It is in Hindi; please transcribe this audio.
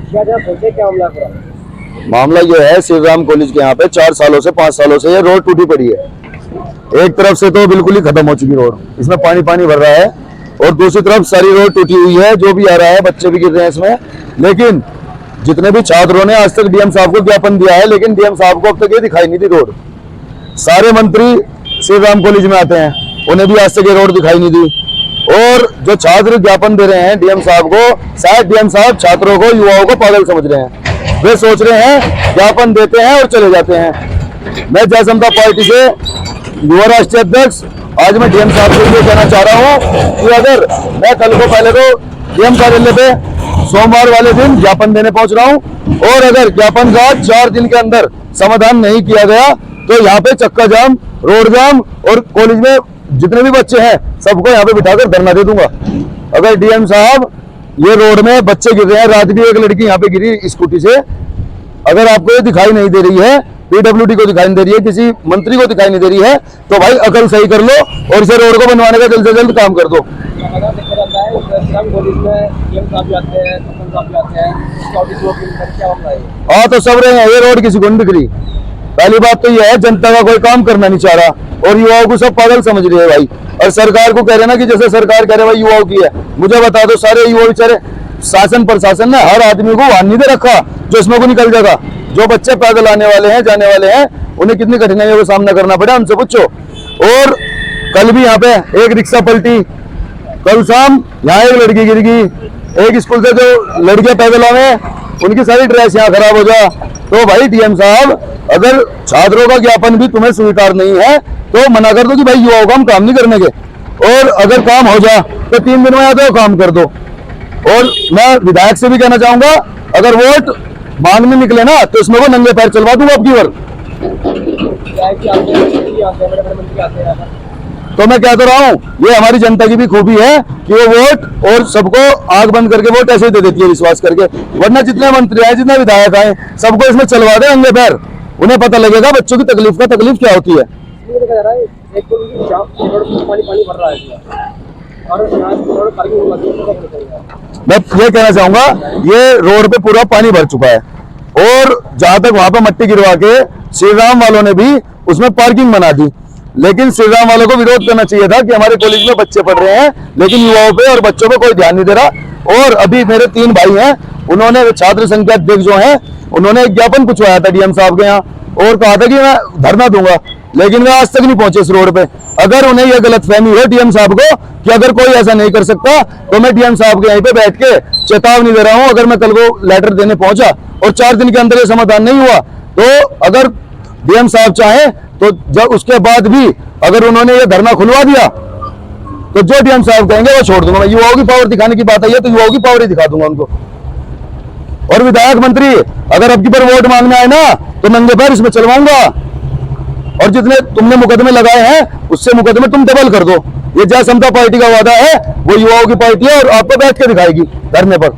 क्या मामला ये है, श्री राम कॉलेज के यहाँ पे 4 सालों से 5 सालों से ये रोड टूटी पड़ी है। एक तरफ से तो बिल्कुल ही खत्म हो चुकी रोड, इसमें पानी पानी भर रहा है, और दूसरी तरफ सारी रोड टूटी हुई है। जो भी आ रहा है, बच्चे भी गिर रहे हैं इसमें। लेकिन जितने भी छात्रों ने आज तक डीएम साहब को ज्ञापन दिया है, लेकिन डीएम साहब को अब तक ये दिखाई नहीं दी रोड। सारे मंत्री श्री राम कॉलेज में आते हैं, उन्हें भी आज तक ये रोड दिखाई नहीं दी। और जो छात्र ज्ञापन दे रहे हैं डीएम साहब को, शायद डीएम साहब छात्रों को, युवाओं को पागल समझ रहे हैं। वे सोच रहे हैं ज्ञापन देते हैं और चले जाते हैं। मैं जय समता पार्टी से युवा राष्ट्रीय अध्यक्ष आज मैं डीएम साहब को ये कहना चाह रहा हूँ कि अगर मैं कल को पहले तो डीएम कार्यालय पे सोमवार वाले दिन ज्ञापन देने पहुंच रहा हूँ, और अगर ज्ञापन का 4 दिन के अंदर समाधान नहीं किया गया तो यहाँ पे चक्का जाम, रोड जाम, और कॉलेज में जितने भी बच्चे हैं सबको यहाँ पे बिठाकर धरना दे दूंगा। अगर डीएम साहब, ये रोड में बच्चे गिर रहे हैं, रात भी एक लड़की यहाँ पे गिरी स्कूटी से, अगर आपको ये दिखाई नहीं दे रही है, पीडब्ल्यूडी को दिखाई नहीं दे रही है, किसी मंत्री को दिखाई नहीं दे रही है, तो भाई अकल सही कर लो और इसे रोड को बनवाने का जल्द से जल्द काम कर दो। हाँ, तो सब रहे हैं, ये रोड किसी को नहीं दिख रही। पहली बात तो यह है, जनता का कोई काम करना नहीं चाह रहा, और युवाओं को सब पागल समझ रहे हैं भाई। और सरकार को कह रहे ना कि जैसे सरकार कह रहे भाई युवाओं की है। मुझे बता दो, सारे युवा बेचारे, शासन प्रशासन ने हर आदमी को वाहन नहीं दे रखा जो इसमें को निकल जाएगा। जो बच्चे पैदल आने वाले हैं, जाने वाले हैं, उन्हें कितनी कठिनाइयों का सामना करना पड़ा, हमसे पूछो। और कल भी यहाँ पे एक रिक्शा पलटी, कल शाम यहाँ एक लड़की गिर गई, एक स्कूल से जो लड़कियां पैदल आवे उनकी सारी ड्रेस यहाँ खराब हो जा। तो भाई डीएम साहब, अगर छात्रों का ज्ञापन भी तुम्हें स्वीकार नहीं है तो मना कर दो कि भाई युवाओं को हम काम नहीं करने के, और अगर काम हो जा तो 3 दिन में या तो काम कर दो। और मैं विधायक से भी कहना चाहूंगा, अगर वोट मांगने निकले ना तो इसमें वो नंगे पैर चलवा दूंगा अब की बार। तो मैं कह तो रहा हूँ, ये हमारी जनता की भी खूबी है कि वो वोट और सबको आंख बंद करके वोट ऐसे ही दे देती है विश्वास करके। वरना जितने मंत्री आए, जितने विधायक आए, सबको इसमें चलवा दे नंगे पैर, उन्हें पता लगेगा बच्चों की तकलीफ क्या होती है। मैं ये कहना चाहूंगा, ये रोड पे पूरा पानी भर चुका है, और जहां तक वहां पे मट्टी गिरवा के श्री राम वालों ने भी उसमें पार्किंग बना दी। लेकिन श्री राम वालों को विरोध करना चाहिए था कि हमारे कॉलेज में बच्चे पढ़ रहे हैं, लेकिन युवाओं पे और बच्चों पे कोई ध्यान नहीं दे रहा। और अभी मेरे 3 भाई हैं, उन्होंने छात्र संख्या अध्यक्ष जो हैं, उन्होंने एक ज्ञापन पूछवाया था डीएम साहब के यहाँ, और कहा था कि मैं धरना दूंगा, लेकिन वे आज तक नहीं पहुंचे इस रोड पे। अगर उन्हें यह गलतफहमी हो डीएम साहब को कि अगर कोई ऐसा नहीं कर सकता, तो मैं डीएम साहब के यहीं पे बैठ के चेतावनी दे रहा हूं, अगर मैं कल को लेटर देने पहुंचा और 4 दिन के अंदर ये समाधान नहीं हुआ, तो अगर डीएम साहब चाहे तो जब उसके बाद भी अगर उन्होंने ये धरना खुलवा दिया तो जो डीएम साहब कहेंगे वो छोड़ दूंगा। मैं युवाओं की पावर दिखाने की बात आई है तो युवाओं की पावर ही दिखा दूंगा उनको। और विधायक मंत्री अगर अब की बार वोट मांगने आए ना तो नंगे पैर इसमें चलवाऊंगा, और जितने तुमने मुकदमे लगाए हैं उससे मुकदमे तुम डबल कर दो। ये जय समता पार्टी का वादा है, वो युवाओं की पार्टी है और आपको बैठ के दिखाएगी धरने पर।